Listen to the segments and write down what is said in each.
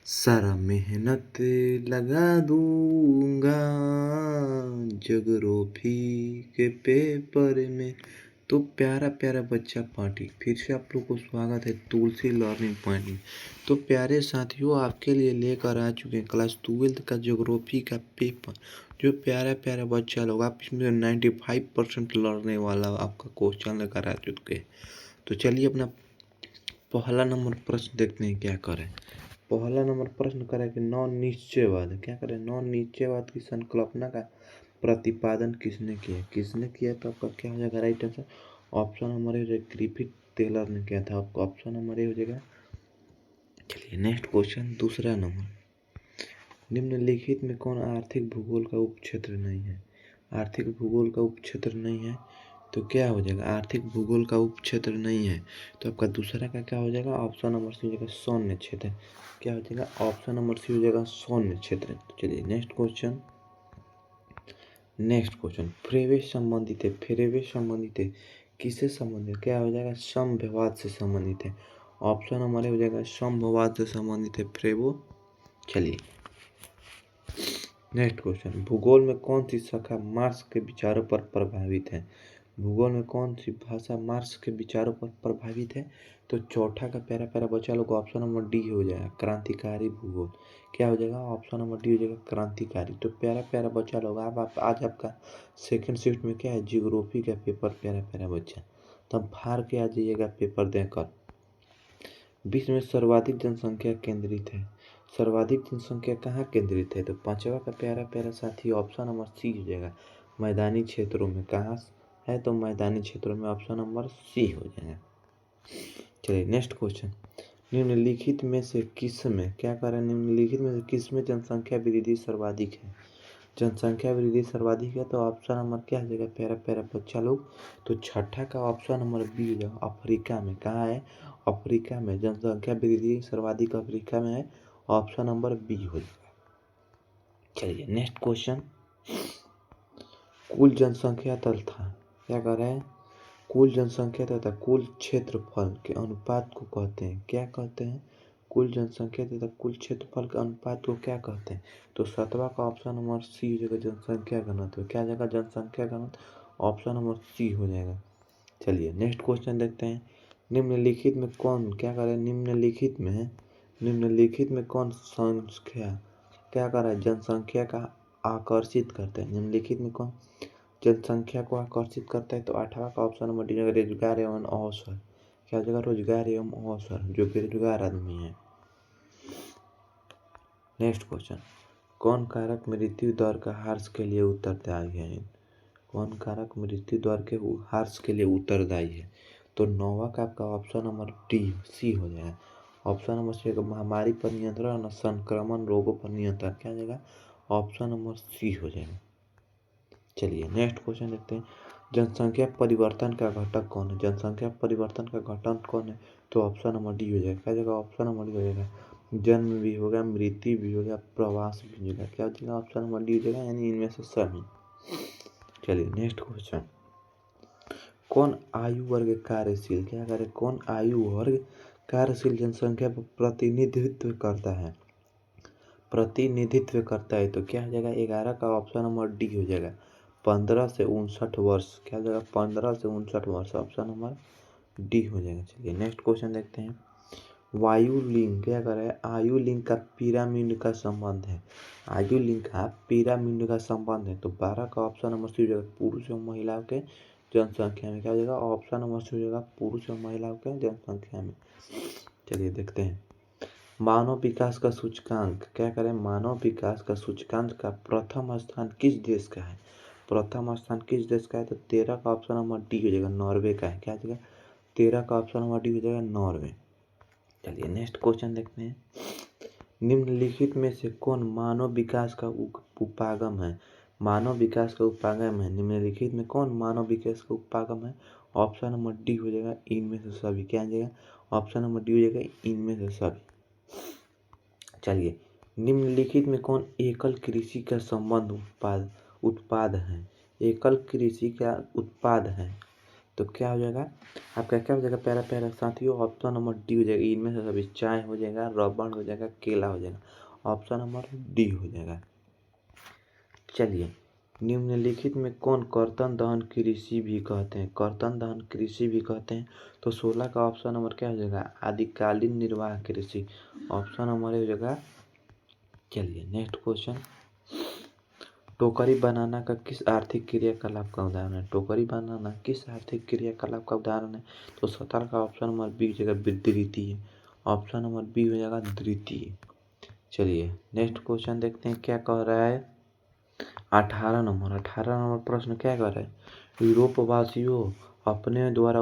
सारा मेहनत लगा दूंगा ज्योग्राफी के पेपर में। तो प्यारा प्यारा बच्चा पार्टी फिर से आप लोग को स्वागत है तुलसी लर्निंग पॉइंट में। तो प्यारे साथियों, आपके लिए लेकर आ चुके हैं क्लास 12 का ज्योग्राफी का पेपर। जो प्यारा प्यारा बच्चा लोग आप इसमें 95% लड़ने वाला आपका क्वेश्चन लेकर आ चुके हैं। तो चलिए अपना पहला नंबर प्रश्न देखते हैं क्या करें। पहला नंबर प्रश्न करें कि नौ निश्चयवाद क्या करें। नौ निश्चयवाद की संकल्पना का प्रतिपादन किसने किया तो आपका क्या हो जाएगा right answer. Option number A Griffith Taylor ने किया था। आपका ऑप्शन नंबर ए हो जाएगा। चलिए नेक्स्ट क्वेश्चन दूसरा नंबर। निम्नलिखित में कौन आर्थिक भूगोल का उपक्षेत्र नहीं है। आर्थिक भूगोल का उपक्षेत्र नहीं है तो क्या हो जाएगा। आर्थिक भूगोल का उपक्षेत्र नहीं है तो आपका दूसरा का क्या हो जाएगा। ऑप्शन नंबर सी हो जाएगा सौन्य क्षेत्र। क्या हो जाएगा। ऑप्शन नंबर सी हो जाएगा सौन्य क्षेत्र। तो चलिए नेक्स्ट क्वेश्चन। फ्रेवे संबंधित है किससे संबंधित। क्या हो जाएगा। संभवाद से संबंधित है। ऑप्शन नंबर हो जाएगा संभवाद से संबंधित है फ्रेवो। चलिए नेक्स्ट क्वेश्चन। भूगोल में कौन सी शाखा मार्क्स के विचारों पर प्रभावित है। भूगोल में कौन सी भाषा मार्क्स के विचारों पर प्रभावित है तो चौथा का प्यारा प्यारा बच्चा लोग ऑप्शन नंबर डी हो जाएगा क्रांतिकारी भूगोल। क्या हो जाएगा। ऑप्शन नंबर डी हो जाएगा क्रांतिकारी। तो प्यारा प्यारा बच्चा लोग आप आज आपका सेकंड शिफ्ट में क्या है जियोग्राफी का पेपर प्यारा प्यारा बच्चा तब फाड़ के आ जाइएगा पेपर देकर। विश्व में सर्वाधिक जनसंख्या केंद्रित है। सर्वाधिक जनसंख्या कहाँ केंद्रित है तो पांचवा का प्यारा प्यारा साथी ऑप्शन नंबर सी हो जाएगा मैदानी क्षेत्रों में। कहाँ है तो मैदानी क्षेत्रों में। ऑप्शन नंबर सी हो जाएगा। चलिए नेक्स्ट क्वेश्चन। निम्नलिखित में से किस में क्या करें। निम्नलिखित में से किस में जनसंख्या वृद्धि सर्वाधिक है। जनसंख्या वृद्धि सर्वाधिक है तो ऑप्शन नंबर क्या हो जाएगा प्यारा प्यारा बच्चा लोग। तो छठा का ऑप्शन नंबर बी हो जाएगा अफ्रीका में। कहाँ है अफ्रीका में जनसंख्या वृद्धि सर्वाधिक अफ्रीका में है। ऑप्शन नंबर बी हो जाएगा। चलिए नेक्स्ट क्वेश्चन। कुल जनसंख्या तथा क्या कर रहे हैं। कुल जनसंख्या तथा कुल क्षेत्रफल के अनुपात को कहते हैं। क्या कहते हैं। कुल जनसंख्या तथा कुल क्षेत्रफल के अनुपात को क्या कहते हैं तो सातवां का ऑप्शन नंबर सी हो जाएगा जनसंख्या घनत्व। क्या हो जाएगा जनसंख्या घनत्व। ऑप्शन नंबर सी हो जाएगा। चलिए नेक्स्ट क्वेश्चन देखते हैं। निम्नलिखित में कौन क्या करे। निम्नलिखित में कौन संख्या क्या कर रहा है जनसंख्या का आकर्षित करता है। निम्नलिखित में कौन जनसंख्या को आकर्षित करता है तो आठवां का ऑप्शन नंबर डी रोजगार एवं अवसर। क्या जगह रोजगार एवं अवसर जो बेरोजगार आदमी है। Next question. कौन कारक मृत्यु दर का ह्रास के लिए उत्तरदायी है। कौन कारक मृत्यु दर के ह्रास के लिए उत्तरदायी है तो नौवा का आपका ऑप्शन नंबर डी सी हो जाएगा। ऑप्शन नंबर सी महामारी पर नियंत्रण और संक्रमण रोगों पर नियंत्रण। क्या हो जाएगा। ऑप्शन नंबर सी हो जाएगा। चलिए नेक्स्ट क्वेश्चन देखते हैं। जनसंख्या परिवर्तन का घटक कौन है। जनसंख्या परिवर्तन का घटक कौन है तो ऑप्शन नंबर डी हो जाएगा। क्या हो जाएगा। ऑप्शन नंबर डी हो जाएगा जन्म भी होगा मृत्यु भी होगा प्रवास भी होगा। क्या हो जाएगा। ऑप्शन नंबर डी हो जाएगा यानी इनमें से सभी। चलिए नेक्स्ट क्वेश्चन। कौन आयु वर्ग कार्यशील क्या करे। कौन आयु वर्ग कार्यशील जनसंख्या पर प्रतिनिधित्व करता है तो क्या हो जाएगा। 11 का ऑप्शन नंबर डी हो जाएगा 15 से 59 वर्ष। क्या हो जाएगा 15 से 59 वर्ष। ऑप्शन नंबर डी हो जाएगा। चलिए नेक्स्ट क्वेश्चन देखते हैं। वायु लिंग क्या कर रहा है। आयु लिंग का पिरामिड का संबंध है। आयु लिंग का पिरामिड का संबंध है तो 12 का ऑप्शन नंबर सी हो जाएगा पुरुष और महिलाओं के जनसंख्या में। क्या हो जाएगा। ऑप्शन नंबर सी हो जाएगा पुरुष और महिलाओं के जनसंख्या में। चलिए देखते हैं। मानव विकास का सूचकांक क्या करें। मानव विकास का सूचकांक का प्रथम स्थान किस देश का है। प्रथम स्थान किस देश का है तो 13 का ऑप्शन नंबर डी हो जाएगा नॉर्वे का है। क्या हो जाएगा 13 का ऑप्शन नंबर डी हो जाएगा नॉर्वे। चलिए नेक्स्ट क्वेश्चन देखते हैं। निम्नलिखित में से कौन मानव विकास का उपागम है। मानव विकास का उपागम है। निम्नलिखित में कौन मानव विकास का उपागम है। ऑप्शन नंबर डी हो जाएगा इनमें से सभी। क्या हो जाएगा। ऑप्शन नंबर डी हो जाएगा इनमें से सभी। चलिए निम्नलिखित में कौन एकल कृषि का संबंध उत्पाद है। एकल कृषि का उत्पाद है तो क्या हो जाएगा आपका, क्या हो जाएगा प्यारा प्यारा साथियों, ऑप्शन नंबर डी हो जाएगा। इनमें से सभी चाय हो जाएगा, रबड़ हो जाएगा, केला हो जाएगा, ऑप्शन नंबर डी हो जाएगा। चलिए, निम्नलिखित में कौन कर्तन दहन कृषि भी कहते हैं, कर्तन दहन कृषि भी कहते हैं। तो 16 का ऑप्शन नंबर क्या हो जाएगा, आदिकालीन निर्वाह कृषि, ऑप्शन नंबर हो जाएगा। चलिए नेक्स्ट क्वेश्चन, टोकरी बनाना का किस आर्थिक क्रियाकलाप का उदाहरण है, टोकरी बनाना किस आर्थिक क्रियाकलाप का उदाहरण है। तो 17 का ऑप्शन नंबर बी हो जाएगा द्वितीय, ऑप्शन नंबर बी हो जाएगा द्वितीय। चलिए नेक्स्ट क्वेश्चन देखते हैं क्या कह रहा है। 18 नंबर प्रश्न क्या कह रहा है, यूरोपवासियों अपने द्वारा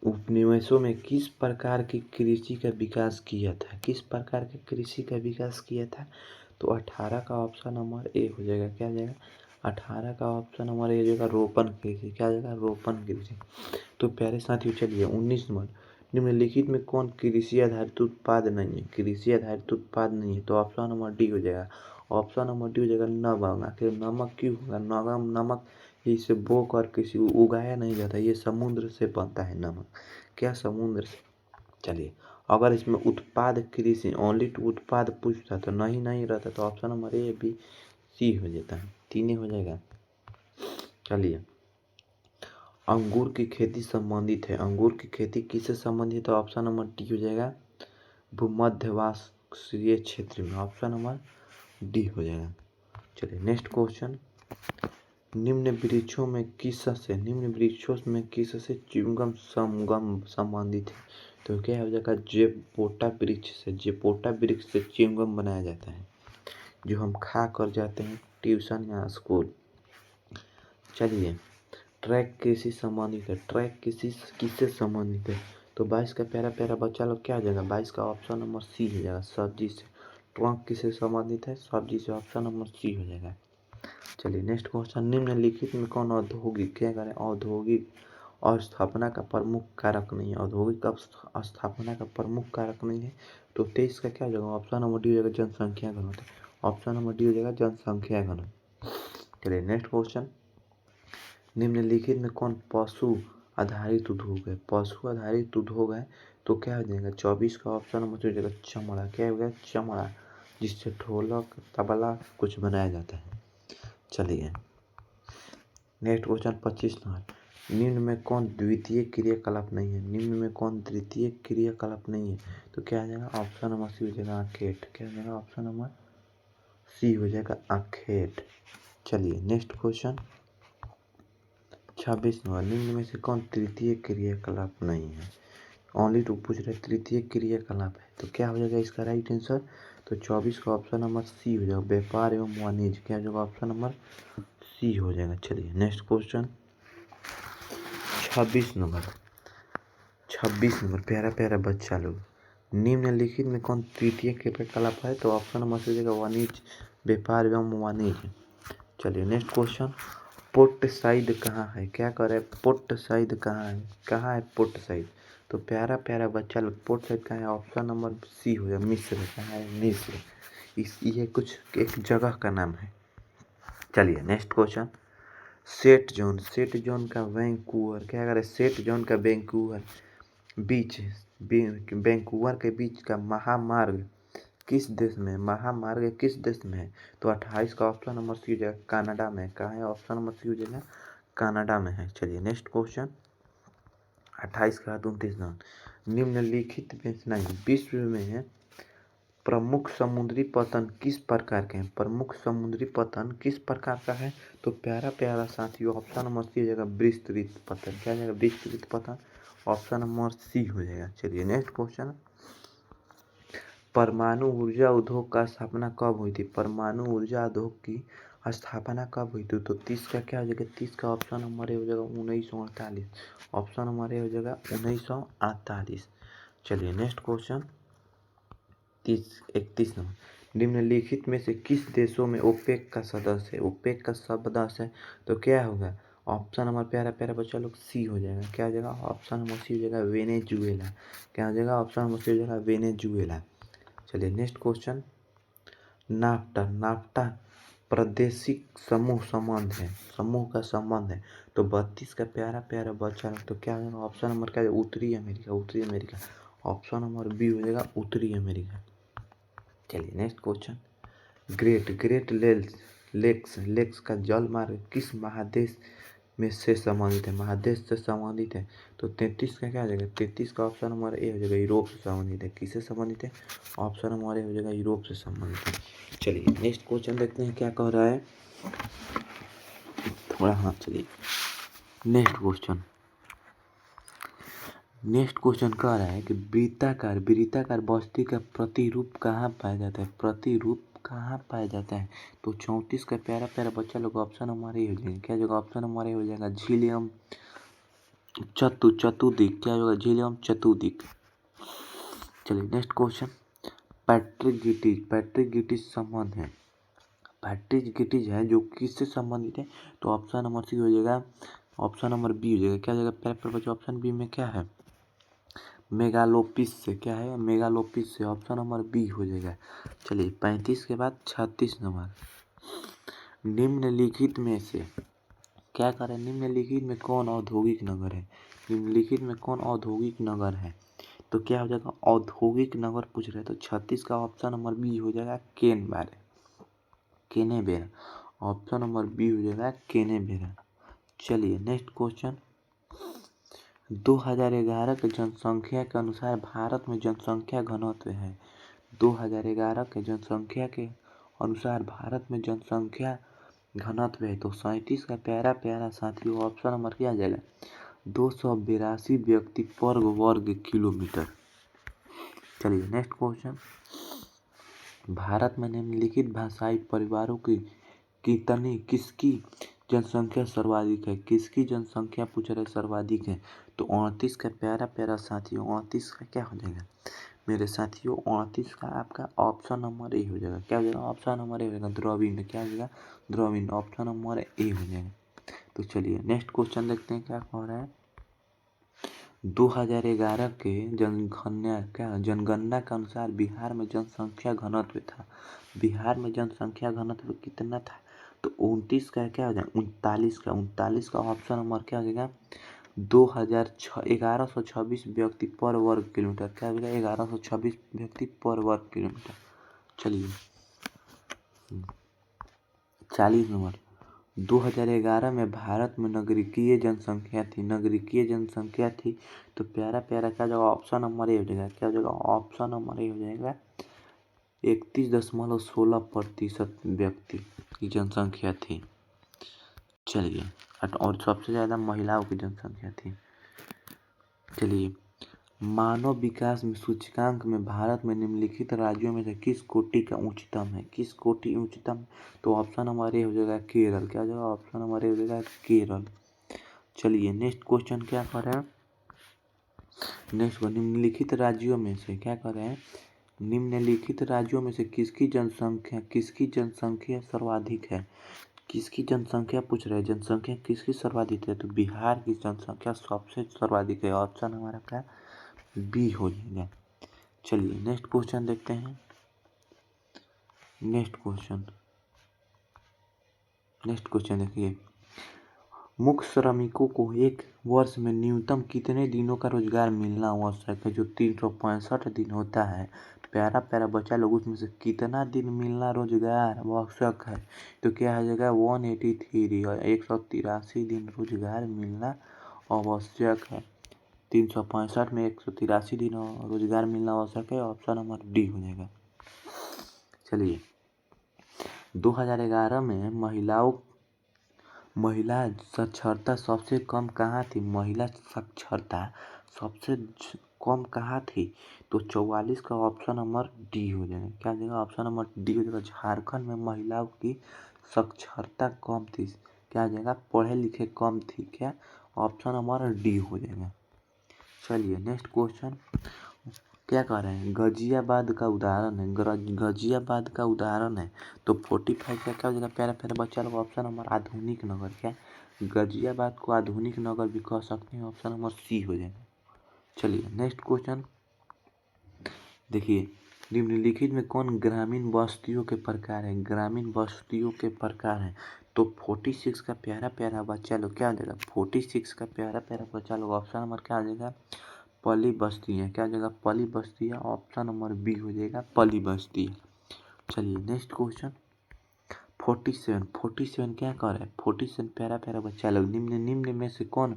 उपनिवेशों में किस प्रकार की कृषि का विकास किया था, किस प्रकार की कृषि का विकास किया था। तो 18 का ऑप्शन नंबर ए हो जाएगा, क्या हो जाएगा 18 का ऑप्शन नंबर ए हो जाएगा रोपण कृषि, क्या हो जाएगा रोपण कृषि। तो प्यारे साथियों चलिए 19 नंबर, निम्नलिखित में कौन कृषि आधारित उत्पाद नहीं है, कृषि आधारित उत्पाद नहीं है। तो ऑप्शन नंबर डी हो जाएगा, ऑप्शन नंबर डी हो जाएगा नमक। आखिर नमक क्यों होगा, नमक इसे बोकर किसी उगाया नहीं जाता, ये समुद्र से बनता है नमक, क्या समुद्र से। चलिए अगर इसमें उत्पाद कृषि ओनली टू उत्पाद पूछता तो नहीं रहता, तो option number A B C हो जाता है, तीन हो जाएगा। चलिए अंगूर की खेती संबंधित है, अंगूर की खेती किससे संबंधित है। तो ऑप्शन नंबर डी हो जाएगा भूमध्यवासीय क्षेत्र में, ऑप्शन नंबर डी हो जाएगा। चलिए नेक्स्ट क्वेश्चन, निम्न वृक्षों में किससे च्युइंगम संबंधित है। तो क्या हो जाएगा जेपोटा वृक्ष से च्युइंगम बनाया जाता है, जो हम खा कर जाते हैं ट्यूशन या स्कूल। चलिए ट्रैक किससे संबंधित है, ट्रैक किससे संबंधित है। तो 22 का प्यारा प्यारा बच्चा लोग क्या हो जाएगा, 22 का ऑप्शन नंबर सी हो जाएगा सब्जी से। ट्रंक किससे संबंधित है, सब्जी से, ऑप्शन नंबर सी हो जाएगा। चलिए नेक्स्ट क्वेश्चन, निम्नलिखित में कौन औद्योगिक, क्या करें औद्योगिक स्थापना का प्रमुख कारक नहीं है, औद्योगिक स्थापना का प्रमुख कारक नहीं है। तो 23 का क्या हो जाएगा, ऑप्शन नंबर डी हो जाएगा जनसंख्या घनत्व, ऑप्शन नंबर डी हो जाएगा जनसंख्या घनत्व। चलिए नेक्स्ट क्वेश्चन, निम्नलिखित में कौन पशु आधारित उद्योग है, पशु आधारित उद्योग है। तो क्या हो जाएगा 24 का ऑप्शन नंबर हो जाएगा चमड़ा, क्या हो गया चमड़ा, जिससे ढोलक तबला कुछ बनाया जाता है। चलिए नेक्स्ट क्वेश्चन 25 नंबर, निम्न में कौन द्वितीय क्रियाकलाप नहीं है, निम्न में कौन द्वितीय क्रियाकलाप नहीं है। तो क्या हो जाएगा ऑप्शन नंबर सी हो जाएगा आखेट, क्या हो जाएगा ऑप्शन नंबर सी हो जाएगा आखेट। चलिए नेक्स्ट क्वेश्चन 26 नंबर, निम्न में से कौन तृतीय क्रियाकलाप नहीं है, ओनली टू पूछ रहे तृतीय क्रियाकलाप है। तो क्या हो जाएगा इसका राइट आंसर। तो 24 का ऑप्शन नंबर सी हो जाएगा व्यापार एवं वाणिज्य, क्या हो जाएगा ऑप्शन नंबर सी हो जाएगा। चलिए नेक्स्ट क्वेश्चन 26 नंबर प्यारा प्यारा बच्चा लोग, निम्नलिखित में कौन तृतीय क्रियाकलाप है। तो ऑप्शन नंबर सी हो जाएगा वाणिज्य, व्यापार एवं वाणिज्य। चलिए नेक्स्ट क्वेश्चन, पोर्ट साइड कहाँ है, क्या करे पोर्ट साइड कहाँ है पोर्ट साइड। तो प्यारा प्यारा बच्चा लोग पोर्ट साइड कहाँ है, ऑप्शन नंबर सी हो जाएगा मिस्र, कहाँ है मिस्र, ये कुछ एक जगह का नाम है। चलिए नेक्स्ट क्वेश्चन, सेट जोन का वैंकूवर, क्या करे सेट जोन का वैंकूवर वैंकूवर के बीच का महामार्ग किस देश में है। तो 28 का ऑप्शन नंबर सी हो जाएगा कनाडा में, कहाँ है ऑप्शन नंबर सी हो जाएगा कनाडा में है। चलिए नेक्स्ट क्वेश्चन 28 का 29 नंबर, निम्नलिखित में नहीं विश्व में है प्रमुख समुद्री पतन किस प्रकार के हैं, प्रमुख समुद्री पतन किस प्रकार का है। तो प्यारा प्यारा साथियों ऑप्शन नंबर सी हो जाएगा विस्तृत पतन, क्या हो जाएगा विस्तृत पतन, ऑप्शन नंबर सी हो जाएगा। चलिए नेक्स्ट क्वेश्चन, परमाणु ऊर्जा उद्योग का स्थापना कब हुई थी, परमाणु ऊर्जा उद्योग की स्थापना कब हुई थी। तो 30 का क्या हो जाएगा, 30 का ऑप्शन नंबर ए हो जाएगा 1948, ऑप्शन नंबर ए हो जाएगा 1948। चलिए नेक्स्ट क्वेश्चन 31 नंबर, निम्नलिखित में से किस देशों में ओपेक का सदस्य है। तो क्या होगा ऑप्शन नंबर प्यारा प्यारा बच्चा लोग सी हो जाएगा, क्या हो जाएगा ऑप्शन नंबर सी हो जाएगा वेनेजुएला, क्या हो जाएगा ऑप्शन नंबर सी हो जाएगा वेनेजुएला। चलिए नेक्स्ट क्वेश्चन, नाफ्टा प्रादेशिक समूह संबंध है, समूह का संबंध है। तो 32 का प्यारा प्यारा बच्चा, तो क्या होगा ऑप्शन नंबर क्या है, उत्तरी अमेरिका, उत्तरी अमेरिका। ऑप्शन नंबर बी हो जाएगा उत्तरी अमेरिका। चलिए next question, great Great Lakes का जल मार्ग किस महादेश में से संबंधित है, महादेश से संबंधित है। तो 33 का क्या हो जाएगा, 33 का ऑप्शन नंबर ए हो जाएगा यूरोप से संबंधित है। किससे संबंधित है, ऑप्शन नंबर ए हो जाएगा यूरोप से संबंधित है। चलिए नेक्स्ट क्वेश्चन देखते हैं क्या कह रहा है थोड़ा। हाँ चलिए नेक्स्ट क्वेश्चन कह रहा है कि वृत्ताकार बस्ती का प्रतिरूप कहाँ पाया जाता है, प्रतिरूप कहाँ पाया जाता है। तो 34 का प्यारा प्यारा बच्चा लोग ऑप्शन नंबर ए हो जाएगा, क्या जगह ऑप्शन नंबर ए हो जाएगा झील एवं चतुर्दिक, क्या होगा झील एवं चतुर्दिक। चलिए नेक्स्ट क्वेश्चन, पैट्रिक गिटीज संबंध है, पैट्रिक गिटीज है जो किससे संबंधित है। तो ऑप्शन नंबर सी हो जाएगा, ऑप्शन नंबर बी हो जाएगा, क्या जगह प्यारे बच्चे ऑप्शन बी में क्या है मेगालोपिस से, क्या है मेगालोपिस से, ऑप्शन नंबर बी हो जाएगा। चलिए 35 के बाद 36 नंबर, निम्नलिखित में से क्या करें, निम्नलिखित में कौन औद्योगिक नगर है, निम्नलिखित में कौन औद्योगिक नगर है। तो क्या हो जाएगा औद्योगिक नगर पूछ रहे हैं। तो 36 का ऑप्शन नंबर बी हो जाएगा केनेबेरा, ऑप्शन नंबर बी हो जाएगा केनेबेरा। चलिए नेक्स्ट क्वेश्चन, 2011 के जनसंख्या के अनुसार भारत में जनसंख्या घनत्व है, 2011 के जनसंख्या के अनुसार भारत में जनसंख्या घनत्व है। तो 37 का प्यारा प्यारा साथियों ऑप्शन नंबर क्या आ जाएगा 282 व्यक्ति पर वर्ग किलोमीटर। चलिए नेक्स्ट क्वेश्चन, भारत में निम्नलिखित भाषाई परिवारों की किसकी जनसंख्या सर्वाधिक है, किसकी जनसंख्या पूछ रहे सर्वाधिक है। तो 29 का प्यारा प्यारा साथियों 29 का क्या हो जाएगा मेरे साथियों 29 का आपका ऑप्शन नंबर ए हो जाएगा, क्या हो जाएगा ऑप्शन नंबर ए हो जाएगा द्रविड़, क्या हो जाएगा द्रविड़, ऑप्शन नंबर ए हो जाएगा। तो चलिए नेक्स्ट क्वेश्चन देखते हैं क्या कह रहा है, 2011 के जनगणना के अनुसार बिहार में जनसंख्या घनत्व था, बिहार में जनसंख्या घनत्व कितना था। तो 29 का क्या हो जाएगा 39 का ऑप्शन नंबर क्या हो जाएगा 1126 व्यक्ति पर वर्ग किलोमीटर, क्या हो जाएगा 1126 व्यक्ति पर वर्ग किलोमीटर। चलिए 40 नंबर, 2011 में भारत में नागरिकीय जनसंख्या थी, तो प्यारा प्यारा क्या जगह ऑप्शन नंबर ए हो जाएगा, क्या हो जाएगा ऑप्शन नंबर ए हो जाएगा 31.16% व्यक्ति की जनसंख्या थी। चलिए और सबसे ज़्यादा महिलाओं की जनसंख्या थी। चलिए मानव विकास में सूचकांक में भारत में निम्नलिखित राज्यों में से किस कोटि का उच्चतम है, किस कोटि उच्चतम। तो ऑप्शन नंबर ए हो जाएगा केरल, क्या हो जाएगा ऑप्शन नंबर ए हो जाएगा केरल। चलिए नेक्स्ट क्वेश्चन क्या कर रहे हैं, नेक्स्ट निम्नलिखित राज्यों में से क्या कर रहे हैं, निम्नलिखित राज्यों में से किसकी जनसंख्या सर्वाधिक है, किसकी जनसंख्या पूछ रहे हैं, जनसंख्या किसकी सर्वाधिक है। तो बिहार की जनसंख्या सबसे सर्वाधिक है, ऑप्शन हमारा क्या बी हो जाएगा। चलिए नेक्स्ट क्वेश्चन देखते हैं, नेक्स्ट क्वेश्चन देखिए, मुख्य श्रमिकों को एक वर्ष में न्यूनतम कितने दिनों का रोजगार मिलना आवश्यक है। जो 365 दिन होता है प्यारा प्यारा बच्चा लोग उसमें से कितना दिन मिलना रोजगार आवश्यक है। तो क्या हो जाएगा 183 और 183 दिन रोजगार मिलना आवश्यक है। 365 में 183 दिन रोजगार मिलना आवश्यक है, ऑप्शन नंबर डी हो जाएगा। चलिए 2011 में महिला साक्षरता सबसे कम कहाँ थी, महिला साक्षरता सबसे कम कहाँ थी। तो 44 का ऑप्शन नंबर डी हो जाएगा, क्या हो जाएगा ऑप्शन नंबर डी हो जाएगा, झारखंड में महिलाओं की साक्षरता कम थी, क्या हो जाएगा पढ़े लिखे कम थी, क्या ऑप्शन नंबर डी हो जाएगा। चलिए नेक्स्ट क्वेश्चन क्या कह रहे हैं, गाजियाबाद का उदाहरण है, गाजियाबाद का उदाहरण है। तो 45 का क्या हो जाएगा प्यारा प्यारा बच्चा लोग ऑप्शन नंबर आधुनिक नगर, क्या गाजियाबाद को आधुनिक नगर भी कह सकते हैं, ऑप्शन नंबर सी हो जाएगा। चलिए नेक्स्ट क्वेश्चन देखिए, निम्नलिखित में कौन ग्रामीण बस्तियों के प्रकार है? ग्रामीण बस्तियों के प्रकार है तो 46 का प्यारा प्यारा बच्चा लोग क्या हो जाएगा? 46 का प्यारा प्यारा बच्चा लोग ऑप्शन नंबर क्या हो जाएगा? पली बस्ती है। क्या हो जाएगा? पली बस्ती है। ऑप्शन नंबर बी हो जाएगा पली बस्ती है। चलिए नेक्स्ट क्वेश्चन 47 क्या कर रहा है? 47 प्यारा प्यारा बच्चा लोग निम्न में से कौन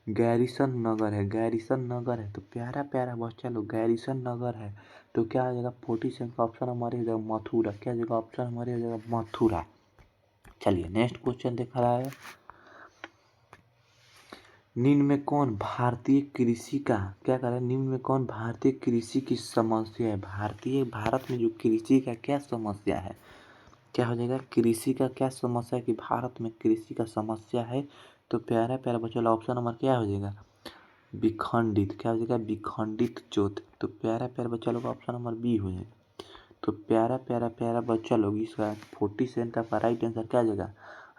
गैरिसन नगर है? गैरिसन नगर है तो प्यारा प्यारा बच्चा लोग गैरिसन नगर है तो क्या हो जाएगा? 47 का ऑप्शन हमारे हो जाएगा मथुरा। क्या हो जाएगा? ऑप्शन हमारे हो जाएगा मथुरा। चलिए नेक्स्ट क्वेश्चन देखा रहा है निम्न में कौन भारतीय कृषि का क्या कर रहा है? निम्न में कौन भारतीय कृषि की समस्या है? भारत में जो कृषि का क्या समस्या है? क्या हो जाएगा? कृषि का क्या समस्या है कि भारत में कृषि का समस्या है तो प्यारा प्यारा बच्चा ऑप्शन नंबर क्या हो जाएगा? विखंडित। क्या हो जाएगा? विखंडित जोत। तो प्यारा प्यारा बच्चा लोग ऑप्शन नंबर बी हो जाएगा। तो प्यारा प्यारा प्यारा बच्चा लोग इसका 47 का राइट आंसर क्या हो जाएगा?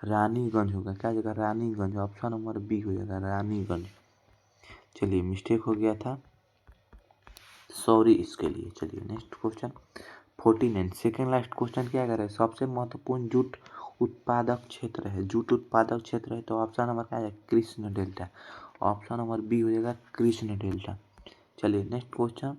रानीगंज होगा। क्या हो जाएगा? रानीगंज। ऑप्शन नंबर बी हो जाएगा रानीगंज। चलिए मिस्टेक हो गया था, सॉरी इसके लिए। चलिए next question 49 second last question क्या कर रहे हैं? सबसे महत्वपूर्ण जूट उत्पादक क्षेत्र है। जूट उत्पादक क्षेत्र है तो ऑप्शन नंबर क्या है? Krishna delta. Option number B हो जाएगा कृष्ण डेल्टा। चलिए नेक्स्ट क्वेश्चन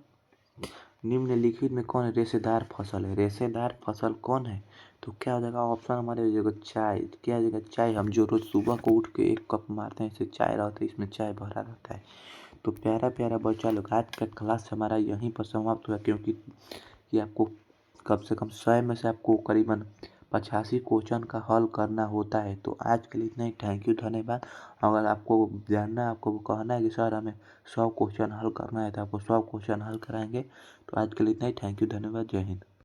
निम्नलिखित में कौन रेशेदार फसल है? रेशेदार फसल कौन है? तो क्या हो जाएगा? ऑप्शन हमारे हो जाएगा चाय। क्या हो जाएगा? चाय। हम जो रोज सुबह को उठ के एक कप मारते हैं इससे चाय रहता है, इसमें चाय भरा रहता है। तो प्यारा प्यारा बच्चा लोग आज का क्लास हमारा यहीं पर समाप्त हुआ क्योंकि ये आपको कम से कम 100 में से आपको करीबन 85 क्वेश्चन का हल करना होता है। तो आज के लिए इतना ही। थैंक यू, धन्यवाद। अगर आपको जानना है, आपको कहना है कि सर हमें 100 क्वेश्चन हल करना है तो आपको 100 क्वेश्चन हल कराएंगे। तो आज के लिए इतना ही। थैंक यू, धन्यवाद, जय हिंद।